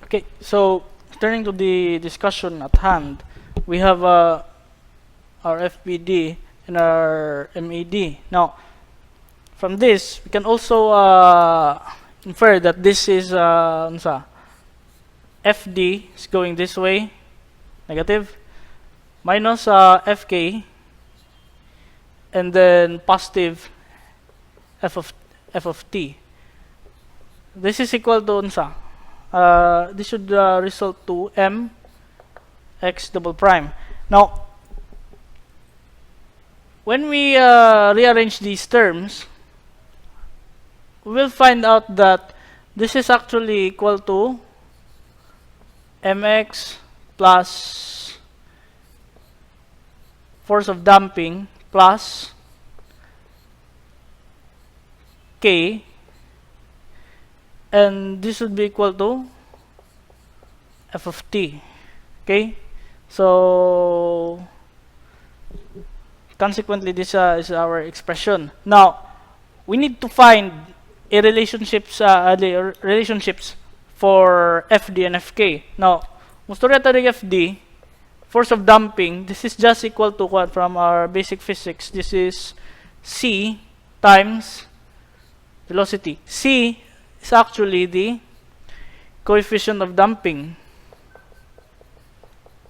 Okay, so turning to the discussion at hand, we have our FPD and our MAD. Now, from this, we can also infer that this is FD is going this way, negative, minus FK, and then positive f of t. This is equal to this should result to m x double prime. Now, when we rearrange these terms, we'll find out that this is actually equal to mx plus force of damping plus k, and this would be equal to f of t. Okay, so consequently this is our expression. Now we need to find a relationships for FD and FK. Now mustureta FD, force of damping, this is just equal to what from our basic physics. This is c times velocity. C is actually the coefficient of damping.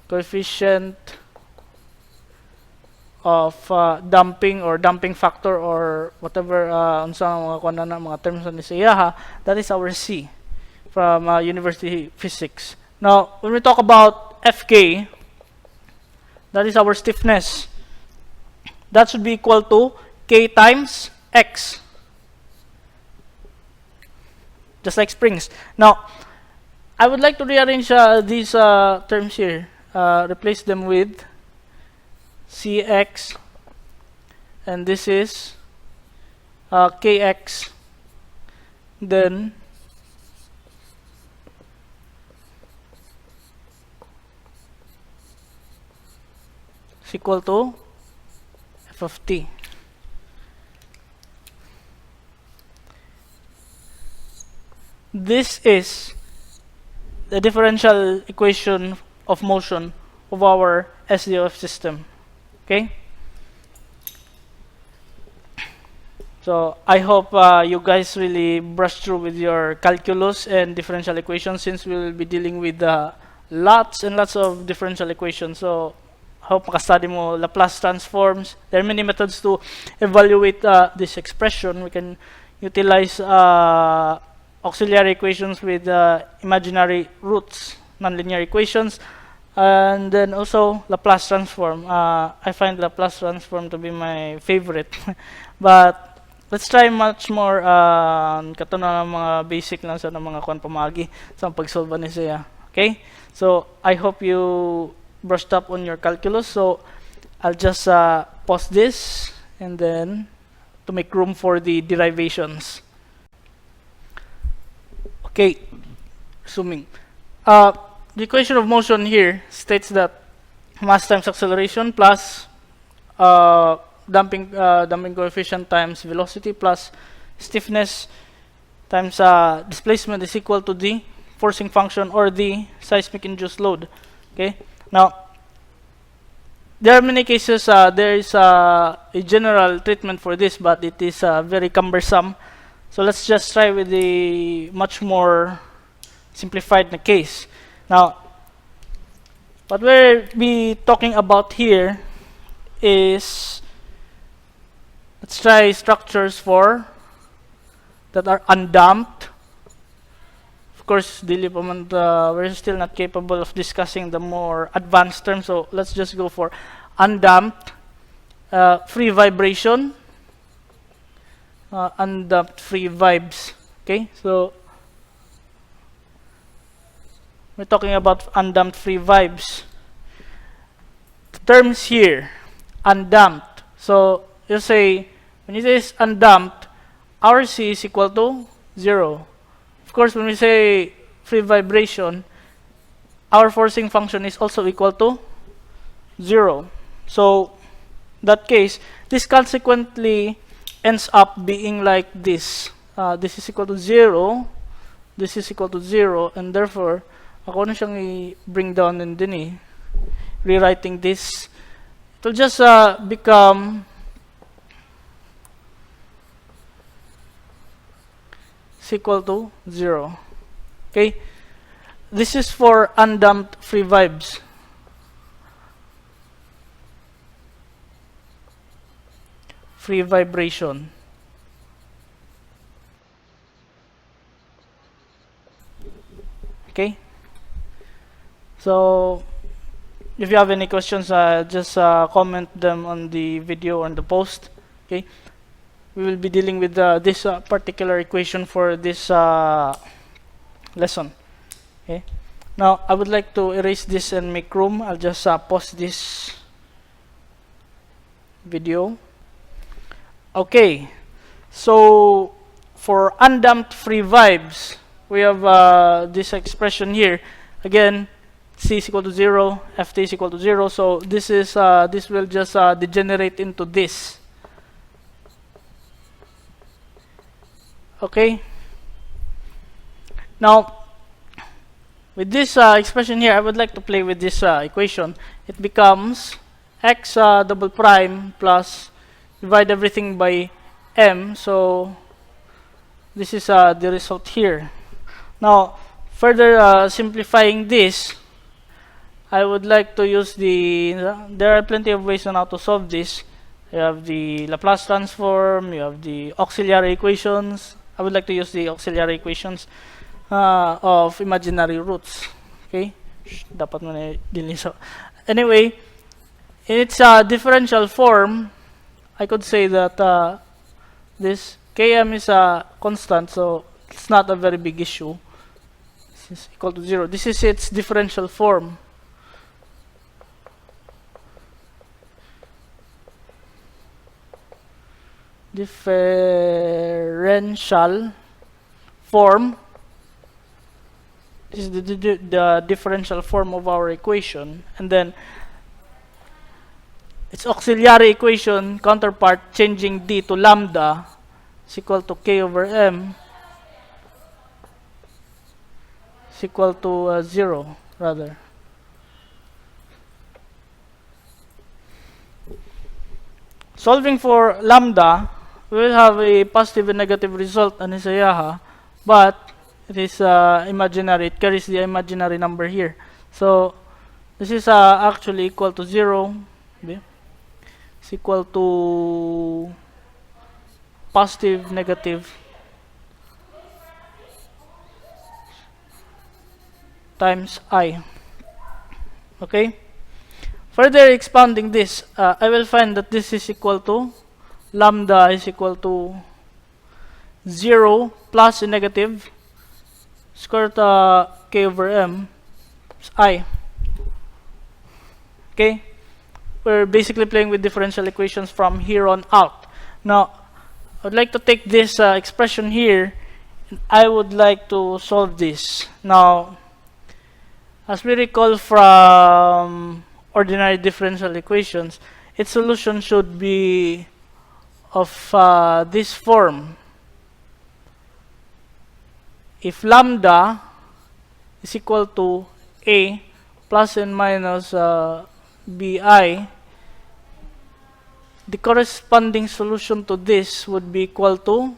Coefficient of damping or damping factor or whatever mga terms ni siya, that is our C from university physics. Now, when we talk about FK, that is our stiffness. That should be equal to K times X. Just like springs. Now, I would like to rearrange these terms here. Replace them with Cx, and this is Kx. Then is equal to f of t. This is the differential equation of motion of our SDOF system. Okay? So I hope you guys really brush through with your calculus and differential equations, since we will be dealing with lots and lots of differential equations. So hope makastudy mo Laplace transforms. There are many methods to evaluate this expression. We can utilize auxiliary equations with imaginary roots, nonlinear equations, and then also Laplace transform. I find Laplace transform to be my favorite. But let's try much more kato na mga basic lang sa mga kwan pamagi sa pagsolve ni siya. Okay? So I hope you brushed up on your calculus. So I'll just pause this and then to make room for the derivations. Okay, resuming. The equation of motion here states that mass times acceleration plus damping coefficient times velocity plus stiffness times displacement is equal to the forcing function or the seismic induced load. Okay. Now, there are many cases. There is a general treatment for this, but it is very cumbersome. So let's just try with the much more simplified case. Now, what we'll be talking about here is, let's try structures that are undamped. Of course, we're still not capable of discussing the more advanced terms, so let's just go for undamped, free vibration, undamped free vibes. Okay, so we're talking about undamped free vibes. The terms here, undamped. So you say, when it is undamped, our C is equal to 0. Of course, when we say free vibration, our forcing function is also equal to 0. So in that case, this consequently ends up being like this. This is equal to 0, this is equal to 0, and therefore Ako na siyang i-bring down din eh. Rewriting this, it will just become is equal to 0. Okay? This is for undamped free vibes. Free vibration. Okay? So, if you have any questions, just comment them on the video or on the post. Okay? We will be dealing with this particular equation for this lesson. Okay? Now, I would like to erase this and make room. I'll just pause this video. Okay. So, for undamped free vibes, we have this expression here. Again, C is equal to 0, Ft is equal to 0. So this is this will just degenerate into this. Okay. Now, with this expression here, I would like to play with this equation. It becomes x double prime plus divide everything by m. So this is the result here. Now, further simplifying this, I would like to use there are plenty of ways on how to solve this. You have the Laplace transform, you have the auxiliary equations. I would like to use the auxiliary equations of imaginary roots. Okay? Dapat mo na diniso. Anyway, in its differential form, I could say that this Km is a constant, so it's not a very big issue. This is equal to 0. This is its differential form. Differential form. This is the differential form of our equation, and then its auxiliary equation counterpart, changing d to lambda is equal to k over m is equal to 0 rather. Solving for lambda, we will have a positive and negative result on Isayaha, but it is imaginary. It carries the imaginary number here. So this is actually equal to 0. It's equal to positive, negative times I. Okay? Further expanding this, I will find that this is equal to lambda is equal to 0 plus a negative square root k over m is I. Okay? We're basically playing with differential equations from here on out. Now, I would like to take this expression here, and I would like to solve this. Now, as we recall from ordinary differential equations, its solution should be of this form. If lambda is equal to a plus and minus bi, the corresponding solution to this would be equal to,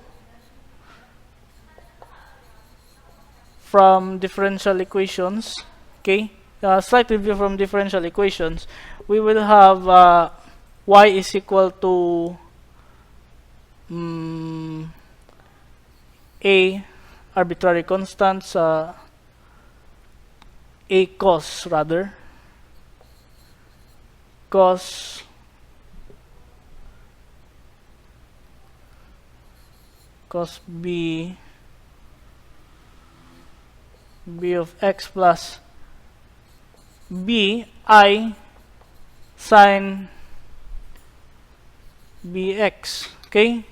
from differential equations, okay, slight review from differential equations, we will have y is equal to a arbitrary constants, a cos rather, cos b of x plus b I sine bx. Okay?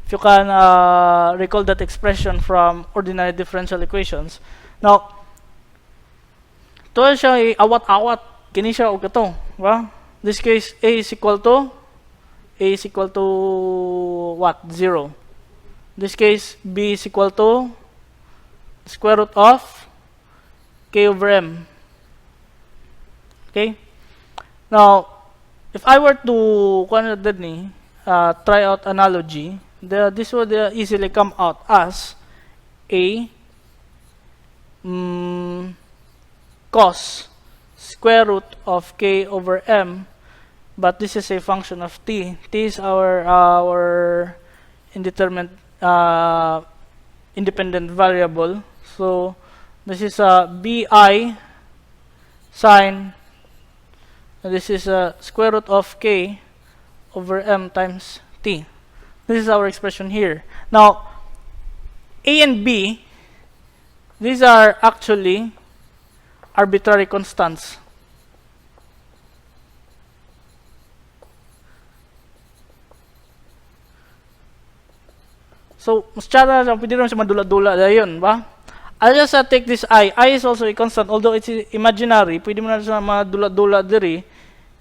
If you can recall that expression from ordinary differential equations. Now, ito siya awat-awat. Kini siya o gato. Diba? This case, a is equal to what? 0. This case, b is equal to square root of k over m. Okay? Now, if I were to try out analogy, this would easily come out as a cos square root of k over m, but this is a function of t. T is our indeterminate independent variable. So this is a bi sine, and this is a square root of k over m times t. This is our expression here. Now, a and b, these are actually arbitrary constants. So, mas tsara siya, pwede rin siya madula-dula dayon, ba? I'll just take this I. I is also a constant, although it's imaginary. Pwede mo na siya madula-dula diri.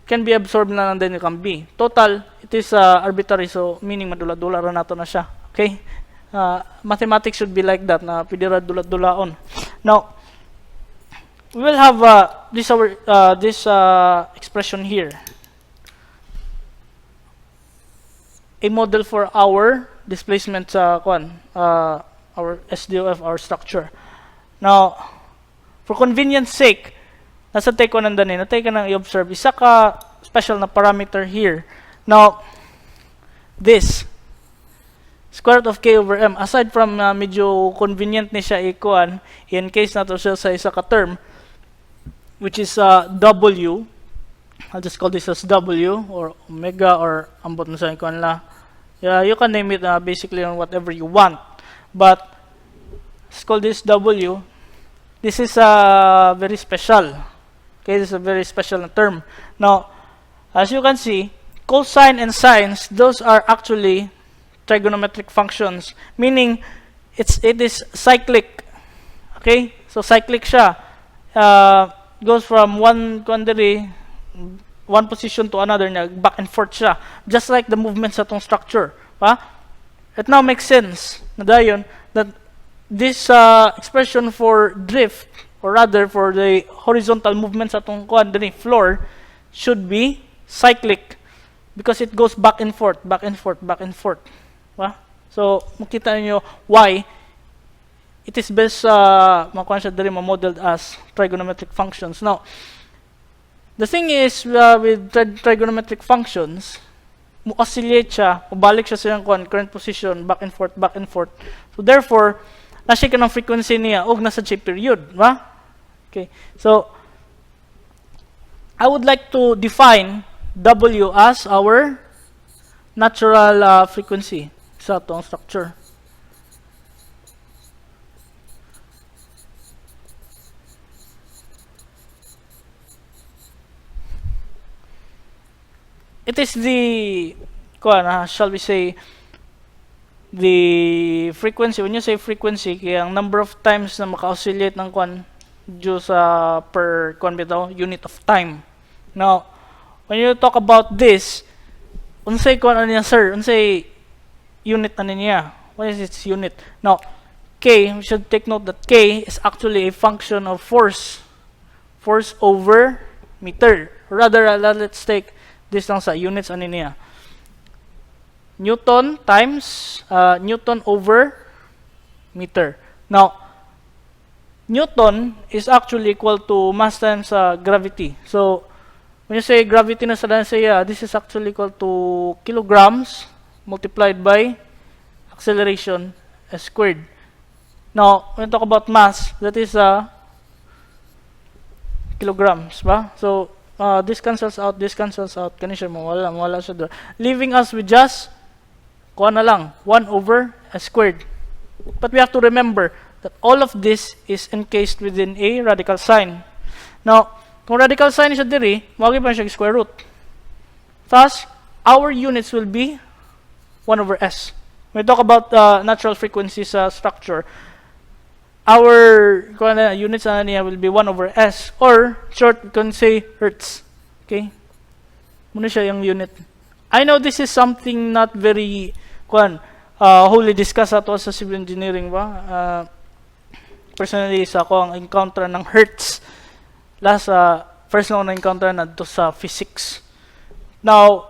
Can be absorbed na lang din yung B. Total, it is arbitrary, so meaning madula-dula ra nato na siya. Okay? Mathematics should be like that, na pwede ra dula-dulaon. Now, we will have this expression here. A model for our displacement sa our Sdof, our structure. Now, for convenience sake, nasa take ko nandan eh, natay ka nang i-observe isa ka special na parameter here. Now, this square root of k over m, aside from medyo convenient ni siya ikuan, in case nato siya sa isa ka term, which is w, I'll just call this as w or omega or ambot na sa ikuan la. Yeah, you can name it basically on whatever you want, but let's call this w. This is very special. Okay, this is a very special term. Now, as you can see, cosine and sines, those are actually trigonometric functions, meaning it is cyclic. Okay, so cyclic siya. Goes from one position to another, back and forth siya, just like the movements sa itong structure. It now makes sense na dayon that this expression for drift, or rather for the horizontal movement sa itong floor, should be cyclic because it goes back and forth, back and forth, back and forth. So, makita niyo why it is best modeled as trigonometric functions. Now, the thing is, with trigonometric functions, oscillate siya, mabalik siya sa yung current position, back and forth, back and forth. So therefore, nasa ka ng frequency niya, og nasa J period, ba? Okay, so, I would like to define W as our natural frequency sa itong structure. It is the, shall we say, the frequency. When you say frequency, kaya ang number of times na maka-oscillate ng due sa per unit of time. Now, when you talk about this, unsay ano niya, sir? Unsay unit ano niya? What is its unit? Now, K, we should take note that K is actually a function of force. Force over meter. Rather, let's take this lang sa units ano niya. Newton times Newton over meter. Now, Newton is actually equal to mass times gravity. So, when you say gravity na sa siya, this is actually equal to kilograms multiplied by acceleration squared. Now, when you talk about mass, that is kilograms, ba? So, this cancels out, kani siya mawala siya doon. Leaving us with just, na lang, 1 over squared. But we have to remember that all of this is encased within a radical sign. Now, kung radical sign siya diri, mawagi pa siya square root. Thus, our units will be 1 over s. When we talk about natural frequency sa structure, our units will be 1 over s, or short we can say hertz. Okay, muna siya yung unit. I know this is something not very wholly discussed ato sa civil engineering ba, personally sa ako ang encounter ng hertz last first na ako na-encounter na to sa physics. Now,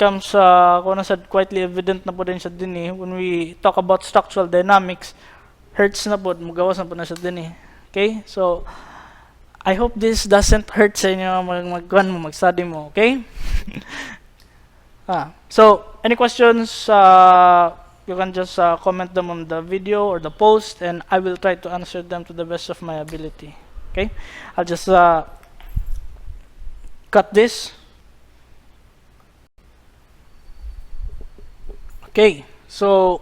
comes kung nasa quietly evident na po din siya din when we talk about structural dynamics, hertz na po, magawas na po na siya din Okay? So, I hope this doesn't hurt sa inyo mag-study mo, okay? So, any questions, you can just comment them on the video or the post, and I will try to answer them to the best of my ability. Okay? I'll just cut this. Okay, so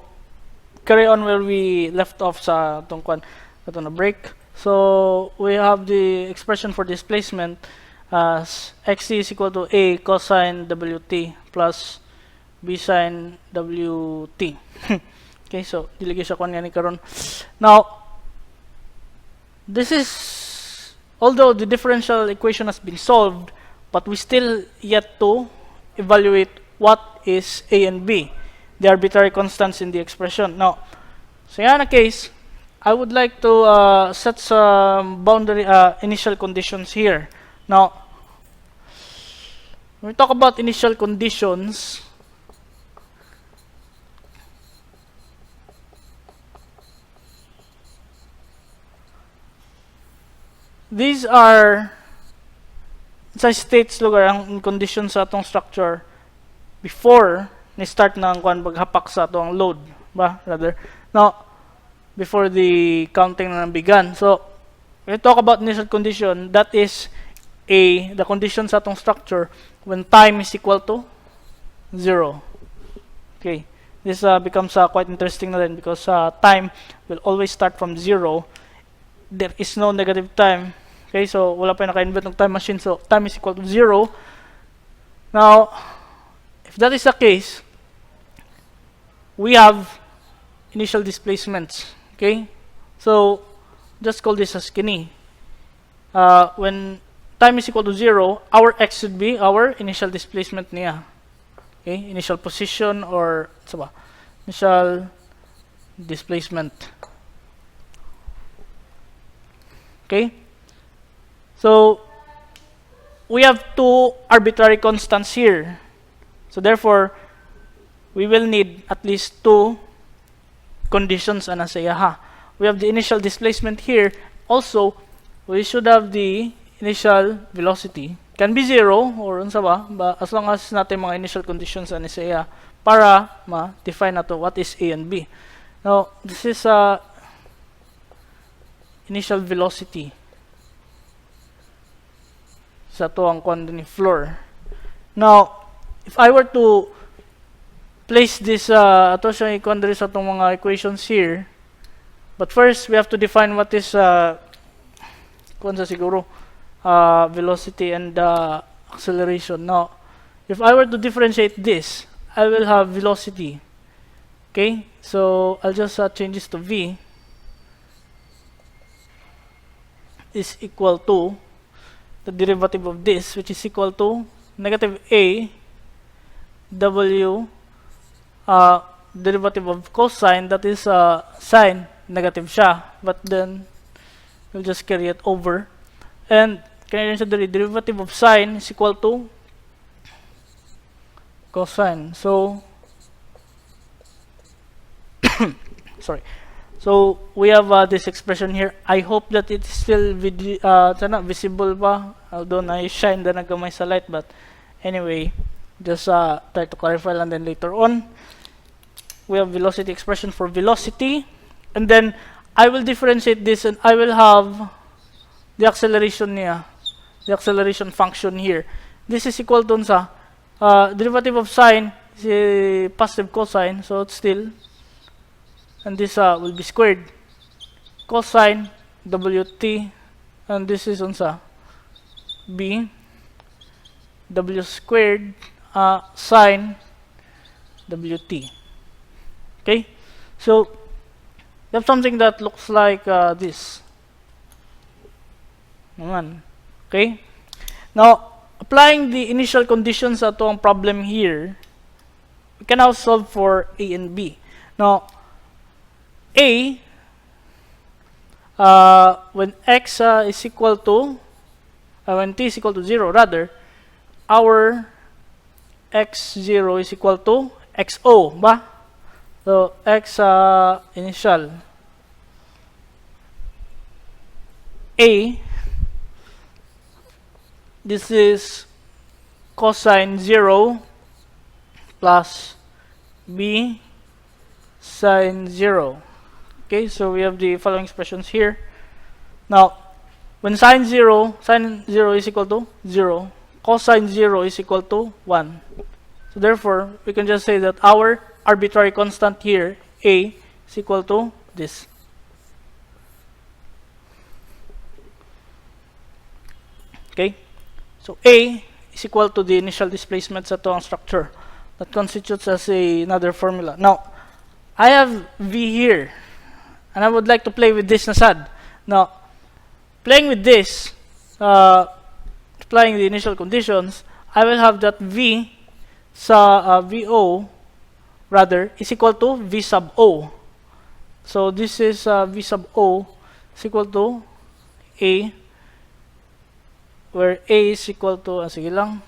carry on where we left off sa itong na break. So we have the expression for displacement as xt is equal to a cosine wt plus b sine wt. Okay, so dilagay siya kuan nga ni karon. Now, this is, although the differential equation has been solved, but we still yet to evaluate what is a and b, the arbitrary constants in the expression. Now, so in a case, I would like to set some boundary initial conditions here. Now, when we talk about initial conditions, these are sa states lugar ang conditions sa atong structure before ni start ng paghapak sa atong load ba rather. Now, before the counting na began. So, when we talk about initial condition, that is the condition sa atong structure when time is equal to 0. Okay. This becomes quite interesting na rin because time will always start from 0. There is no negative time. Okay, so wala pa naka-invent ng time machine, so time is equal to 0. Now, if that is the case, we have initial displacements. Okay, so just call this as kini. When time is equal to 0, our x should be our initial displacement niya. Okay, initial position or initial displacement. Okay, so we have two arbitrary constants here. So therefore, we will need at least two conditions ana sa iya. We have the initial displacement here. Also, we should have the initial velocity. Can be 0 or unsa ba, as long as natin mga initial conditions ana sa iya para ma-define nato what is A and B. Now, this is initial velocity sa to ang ni floor. Now, if I were to place this ato siya i-consider sa itong mga equations here. But first, we have to define what is velocity and acceleration. Now, if I were to differentiate this, I will have velocity. Okay, so I'll just change this to v is equal to the derivative of this, which is equal to negative a w derivative of cosine, that is sine, negative siya, but then we'll just carry it over, and the derivative of sine is equal to cosine. So sorry, so we have this expression here. I hope that it is still visible pa, although na-shine na nagamay sa light, but anyway, just try to clarify, and then later on we have velocity expression for velocity, and then I will differentiate this and I will have the acceleration niya, the acceleration function here. This is equal to derivative of sine is a positive cosine, so it's still, and this will be squared cosine wt, and this is b w squared sine wt. Okay, so we have something that looks like this. Okay, now applying the initial conditions to ang problem here, we can now solve for a and b. Now, a when x is equal to, when t is equal to 0 rather, our x0 is equal to xo, ba? So, x initial a, this is cosine 0 plus b sine 0. Okay, so we have the following expressions here. Now, when sine 0 is equal to 0, cosine 0 is equal to 1. So therefore, we can just say that our arbitrary constant here, a, is equal to this. Okay? So a is equal to the initial displacement sa ito ang structure. That constitutes as another formula. Now, I have v here. And I would like to play with this na sad. Now, playing with this, applying the initial conditions, I will have that v sa VO, rather, is equal to V sub O. So, this is V sub O is equal to A, where A is equal to, sige lang,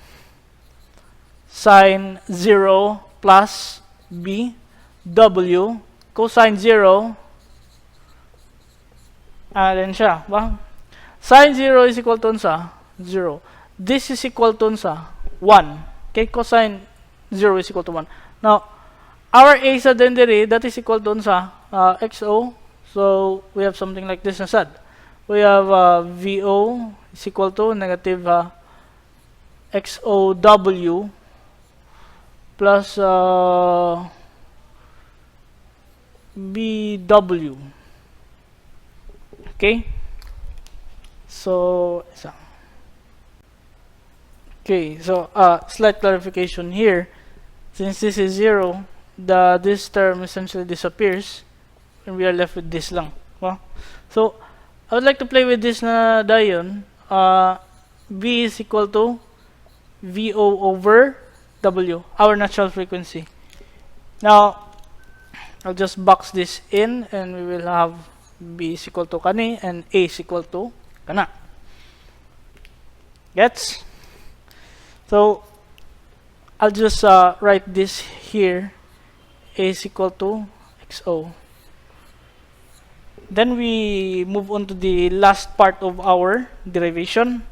sine 0 plus B, W, cosine 0, then siya, ba? Sine 0 is equal to sa 0. This is equal to sa 1. Okay, cosine 0 is equal to 1. Now, our A sa dendere, that is equal to sa XO. So, we have something like this instead. We have VO is equal to negative XOW plus BW. Okay? So, okay, so slight clarification here. Since this is 0, this term essentially disappears and we are left with this lang. Well, so I would like to play with this na dayon. V is equal to VO over W, our natural frequency. Now, I'll just box this in and we will have B is equal to kani and A is equal to kana. Gets? So, I'll just write this here. A is equal to XO. Then we move on to the last part of our derivation.